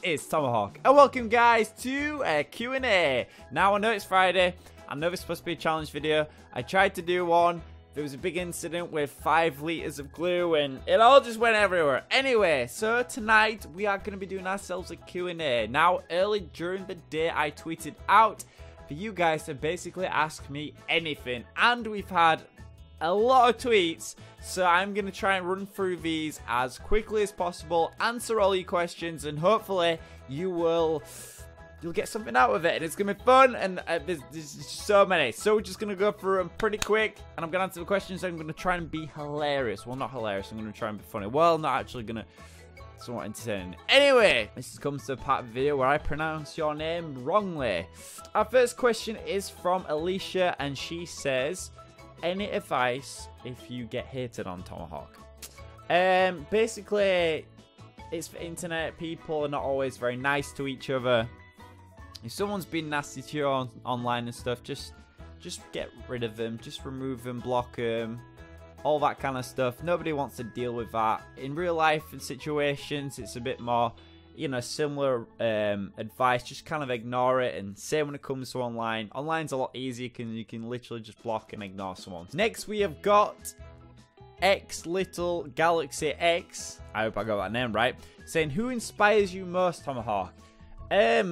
is Tomahawk, and welcome guys to a Q&A. Now I know it's Friday, I know it's supposed to be a challenge video. I tried to do one, there was a big incident with 5 liters of glue and it all just went everywhere. Anyway, so tonight we are going to be doing ourselves a Q&A. Now early during the day I tweeted out for you guys to basically ask me anything, and we've had a lot of tweets, so I'm going to try and run through these as quickly as possible, answer all your questions, and hopefully you'll get something out of it, and it's going to be fun, and there's so many, so we're just going to go through them pretty quick, and I'm going to answer the questions, and I'm going to try and be hilarious. Well, not hilarious, I'm going to try and be funny. Well, not actually going to, somewhat entertaining. Anyway, this comes to the part of the video where I pronounce your name wrongly. Our first question is from Alicia, and she says, any advice if you get hated on Tomahawk? Basically, it's for internet. People are not always very nice to each other. If someone's been nasty to you online and stuff, just get rid of them. Just remove them, block them, all that kind of stuff. Nobody wants to deal with that. In real life and situations, it's a bit more, you know, similar advice. Just kind of ignore it, and same when it comes to online. Online's a lot easier, you can literally just block and ignore someone. Next we have got X Little Galaxy X, I hope I got that name right, saying, who inspires you most, Tomahawk? I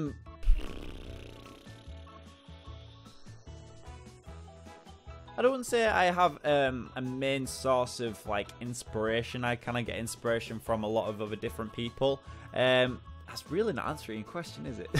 don't say I have a main source of like inspiration. I kind of get inspiration from a lot of other different people. That's really not answering your question, is it?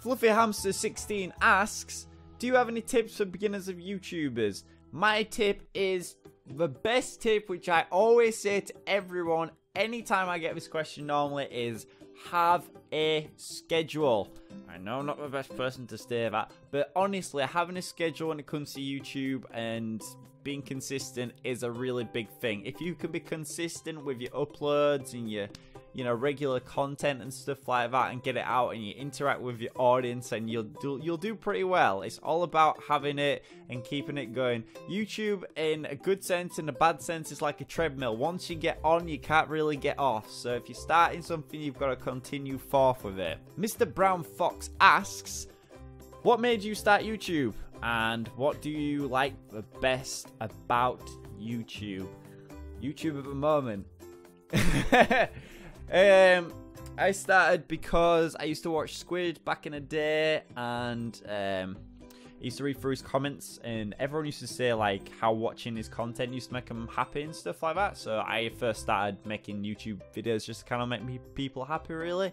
Fluffy Hamster 16 asks, do you have any tips for beginners of YouTubers? My tip is the best tip, which I always say to everyone anytime I get this question normally, is have a schedule. I know I'm not the best person to say that, but honestly, having a schedule when it comes to YouTube and being consistent is a really big thing. If you can be consistent with your uploads and your, you know, regular content and stuff like that, and get it out and you interact with your audience, and you'll do pretty well. It's all about having it and keeping it going. YouTube, in a good sense and a bad sense, is like a treadmill. Once you get on, you can't really get off. So if you're starting something, you've got to continue forth with it. Mr. Brown Fox asks, what made you start YouTube? And what do you like the best about YouTube? YouTube at the moment. I started because I used to watch Squid back in the day, and I used to read through his comments, and everyone used to say like how watching his content used to make them happy and stuff like that. So I first started making YouTube videos just to kind of make people happy, really.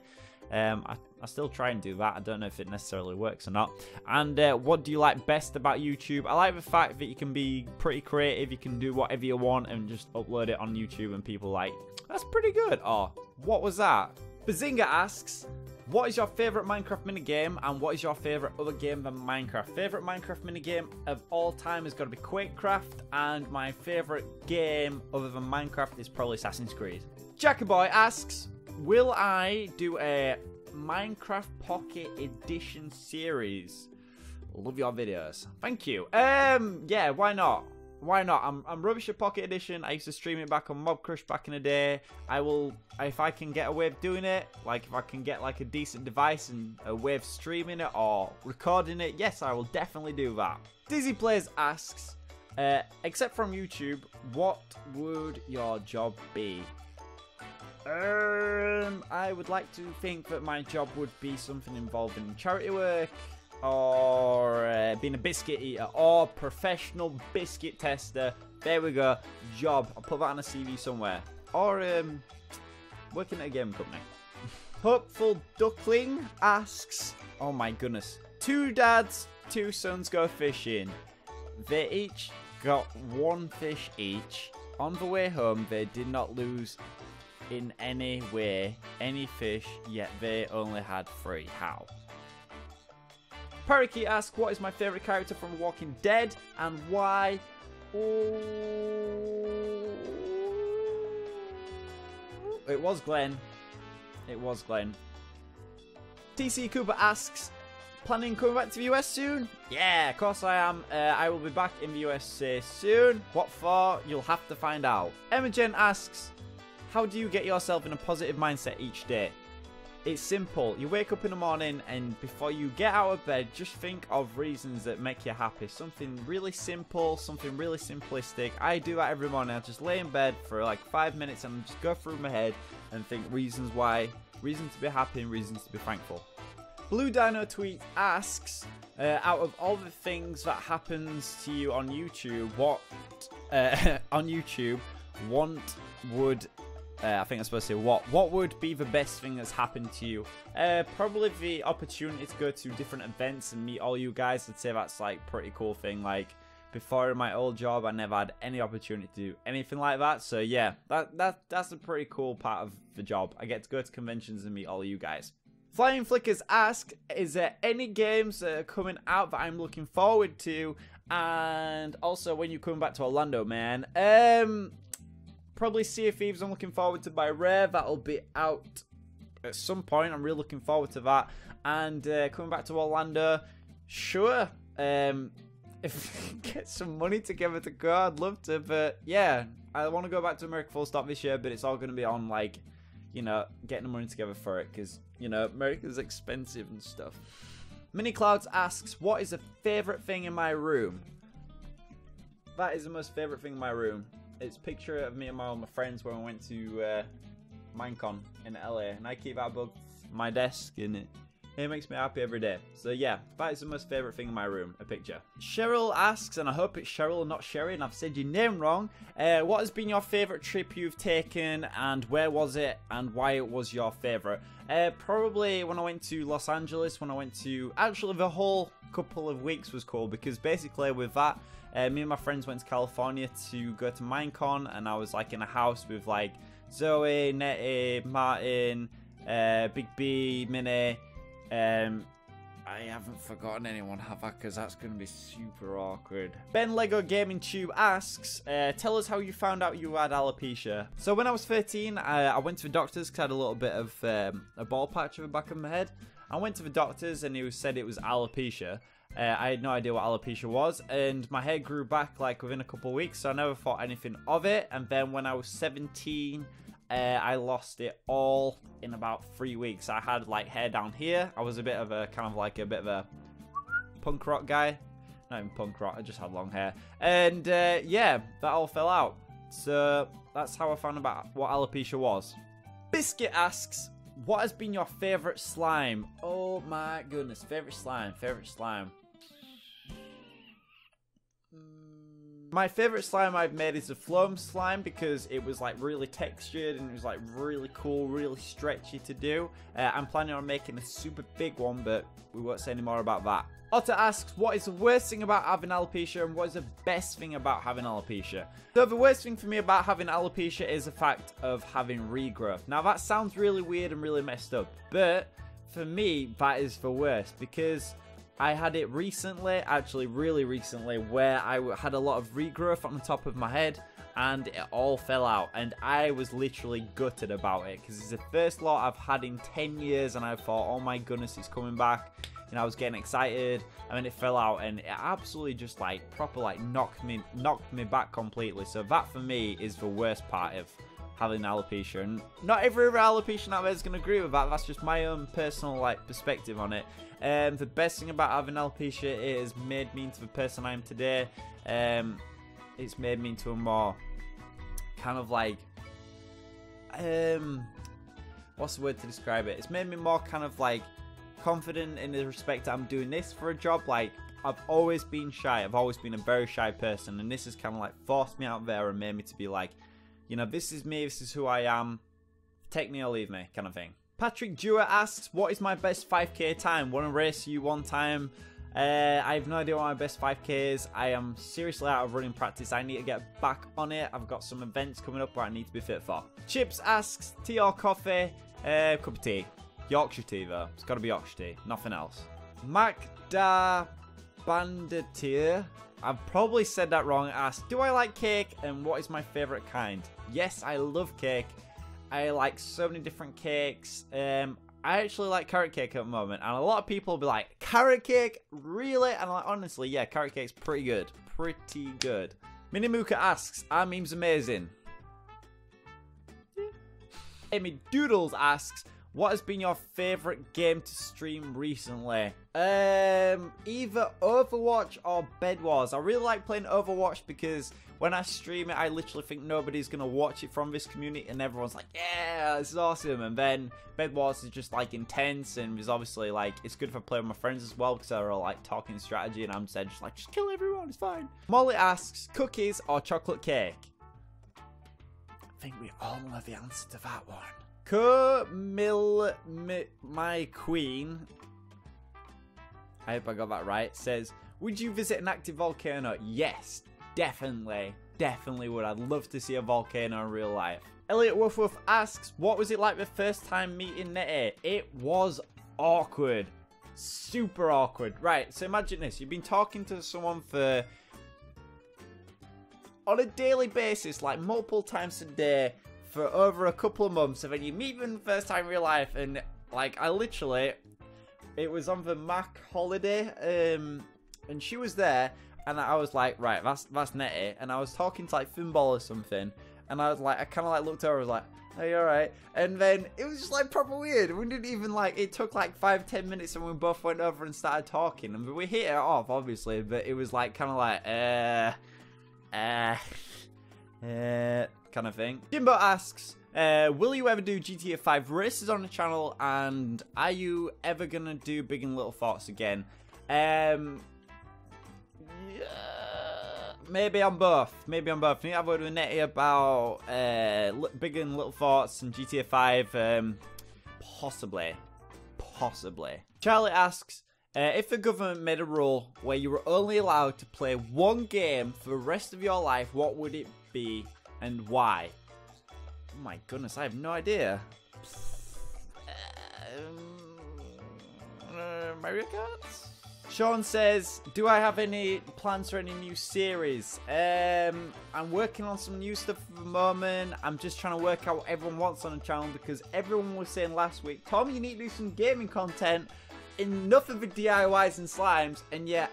I still try and do that. I don't know if it necessarily works or not. And what do you like best about YouTube? I like the fact that you can be pretty creative. You can do whatever you want and just upload it on YouTube, and people like, that's pretty good. Or, what was that? Bazinga asks, what is your favourite Minecraft minigame, and what is your favourite other game than Minecraft? Favourite Minecraft minigame of all time has got to be Quakecraft, and my favourite game other than Minecraft is probably Assassin's Creed. Jackaboy asks, will I do a Minecraft Pocket Edition series? Love your videos. Thank you. Yeah, why not? Why not? I'm rubbish at Pocket Edition. I used to stream it back on Mob Crush back in the day. I will, if I can get a way of doing it, like if I can get like a decent device and a way of streaming it or recording it, yes, I will definitely do that. Dizzy Plays asks, except from YouTube, what would your job be? I would like to think that my job would be something involving charity work, or being a biscuit eater, or professional biscuit tester. There we go. Job. I'll put that on a CV somewhere. Or working at a game company. Hopeful Duckling asks, oh my goodness, 2 dads, 2 sons go fishing. They each got 1 fish each. On the way home, they did not lose in any way any fish, yet they only had 3. How? Parakeet asks, what is my favourite character from Walking Dead and why? Ooh. It was Glenn. It was Glenn. TC Cooper asks, planning coming back to the US soon? Yeah, of course I am. I will be back in the USA soon. What for? You'll have to find out. Emma Jen asks, how do you get yourself in a positive mindset each day? It's simple. You wake up in the morning and before you get out of bed, just think of reasons that make you happy. Something really simple, something really simplistic. I do that every morning. I just lay in bed for like 5 minutes and just go through my head and think reasons why, reasons to be happy and reasons to be thankful. Blue Dino Tweet asks, out of all the things that happens to you on YouTube, what would I think I'm supposed to say what would be the best thing that's happened to you? Probably the opportunity to go to different events and meet all you guys. I'd say that's like a pretty cool thing. Like before in my old job, I never had any opportunity to do anything like that. So yeah, that's a pretty cool part of the job. I get to go to conventions and meet all you guys. Flying Flickers ask, is there any games that are coming out that I'm looking forward to? And also, when you come back to Orlando, man, probably Sea of Thieves I'm looking forward to by Rare. That'll be out at some point. I'm really looking forward to that. And coming back to Orlando, sure. If we get some money together to go, I'd love to. But yeah, I want to go back to America full stop this year, but it's all going to be on like, you know, getting the money together for it because, you know, America's expensive and stuff. Mini Clouds asks, what is the favorite thing in my room? That is the most favorite thing in my room. It's a picture of me and my friends when we went to Minecon in LA, and I keep that above my desk, and it makes me happy every day. So yeah, that is the most favorite thing in my room, a picture. Cheryl asks, and I hope it's Cheryl and not Sherry, and I've said your name wrong. What has been your favorite trip you've taken, and where was it, and why it was your favorite? Probably when I went to Los Angeles, when I went to, actually the whole couple of weeks was cool, because basically with that, me and my friends went to California to go to Minecon, and I was like in a house with like Zoe, Nettie, Martin, Big B, Minnie. I haven't forgotten anyone, have I? Because that's going to be super awkward. Ben Lego Gaming Tube asks, tell us how you found out you had alopecia. So when I was 13, I went to the doctors because I had a little bit of a ball patch on the back of my head. I went to the doctors and he said it was alopecia. I had no idea what alopecia was, and my hair grew back like within a couple of weeks, so I never thought anything of it. And then when I was 17, I lost it all in about 3 weeks. I had like hair down here. I was a bit of a punk rock guy. Not even punk rock, I just had long hair. And yeah, that all fell out. So that's how I found about what alopecia was. Biscuit asks, what has been your favorite slime? Oh my goodness, favorite slime. My favorite slime I've made is a Floam slime because it was like really textured and it was like really cool, really stretchy to do. I'm planning on making a super big one, but we won't say any more about that. Otter asks, what is the worst thing about having alopecia and what is the best thing about having alopecia? So the worst thing for me about having alopecia is the fact of having regrowth. Now that sounds really weird and really messed up, but for me that is the worst because I had it recently, actually really recently, where I had a lot of regrowth on the top of my head and it all fell out, and I was literally gutted about it because it's the first lot I've had in 10 years and I thought, oh my goodness, it's coming back, and I was getting excited, and then it fell out and it absolutely just like proper like knocked me back completely. So that for me is the worst part of having alopecia, and not every alopecia out there is going to agree with that. That's just my own personal like perspective on it. The best thing about having alopecia, it has made me into the person I am today. It's made me into a more kind of like what's the word to describe it? It's made me more kind of like confident in the respect that I'm doing this for a job. Like I've always been shy. I've always been a very shy person, and this has kind of like forced me out there and made me to be like, you know, this is me, this is who I am, take me or leave me kind of thing. Patrick Dewar asks, what is my best 5k time? Want to race you one time? I have no idea what my best 5k is. I am seriously out of running practice. I need to get back on it. I've got some events coming up where I need to be fit for. Chips asks, tea or coffee? Cup of tea. Yorkshire tea though. It's got to be Yorkshire tea, nothing else. Magda Bandetier, I've probably said that wrong, asked, do I like cake and what is my favourite kind? Yes, I love cake. I like so many different cakes. I actually like carrot cake at the moment, and a lot of people will be like, carrot cake? Really? And I'm like, honestly, yeah, carrot cake's pretty good. Pretty good. Minimuka asks, are memes amazing? Amy Doodles asks, What has been your favorite game to stream recently? Either Overwatch or Bed Wars. I really like playing Overwatch because when I stream it, I literally think nobody's going to watch it from this community and everyone's like, yeah, this is awesome. And then Bed Wars is just like intense and is obviously like, it's good for playing with my friends as well because they're all like talking strategy and I'm just like, just kill everyone, it's fine. Molly asks, cookies or chocolate cake? I think we all know the answer to that one. My queen, I hope I got that right, says, would you visit an active volcano? Yes, definitely would. I'd love to see a volcano in real life. Elliot Woof Woof asks, what was it like the first time meeting Nettie? It was awkward, super awkward. Right, so imagine this, you've been talking to someone on a daily basis, like multiple times a day, for over a couple of months, and then you meet them the first time in real life, and like it was on the Mac holiday, and she was there, and I was like, right, that's Nettie, and I was talking to like Finball or something, and I was like, I kind of like looked over, I was like, are you alright? And then it was just like proper weird. We didn't even like, it took like 5-10 minutes, and we both went over and started talking, and we hit it off obviously, but it was like kind of like kind of thing. Jimbo asks, will you ever do GTA 5 races on the channel, and are you ever gonna do Big and Little Thoughts again? Yeah, maybe on both. I think I've worked with Nettie about Big and Little Thoughts and GTA 5. Possibly. Charlie asks, if the government made a rule where you were only allowed to play one game for the rest of your life, what would it be and why? Oh my goodness, I have no idea. Mario Kart? Sean says, do I have any plans for any new series? I'm working on some new stuff at the moment. I'm just trying to work out what everyone wants on the channel, because everyone was saying last week, Tom, you need to do some gaming content. Enough of the DIYs and slimes, and yet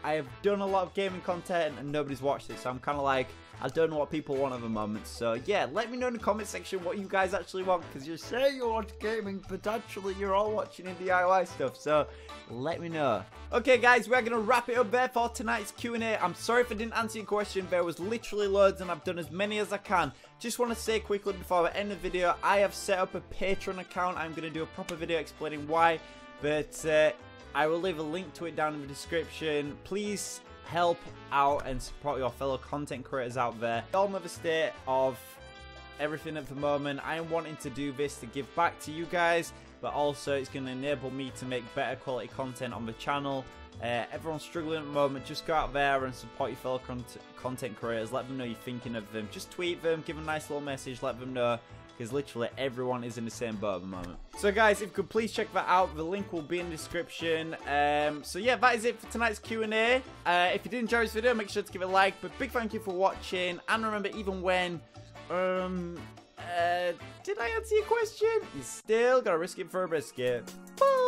I have done a lot of gaming content and nobody's watched it, so I'm kind of like, I don't know what people want at the moment. So yeah, let me know in the comment section what you guys actually want, because you say you want gaming, but actually you're all watching the DIY stuff, so let me know. Okay guys, we're going to wrap it up there for tonight's Q&A. I'm sorry if I didn't answer your question, there was literally loads and I've done as many as I can. Just want to say quickly before I end the video, I have set up a Patreon account. I'm going to do a proper video explaining why, but I will leave a link to it down in the description. Please help out and support your fellow content creators out there. Y'all know the state of everything at the moment. I am wanting to do this to give back to you guys, but also it's going to enable me to make better quality content on the channel. Everyone's struggling at the moment. Just go out there and support your fellow content creators. Let them know you're thinking of them. Just tweet them, give them a nice little message, let them know, because literally everyone is in the same boat at the moment. So guys, if you could please check that out, the link will be in the description. So yeah, that is it for tonight's Q&A. If you did enjoy this video, make sure to give it a like, but big thank you for watching, and remember, even when did I answer your question? You still gotta risk it for a biscuit. Bye.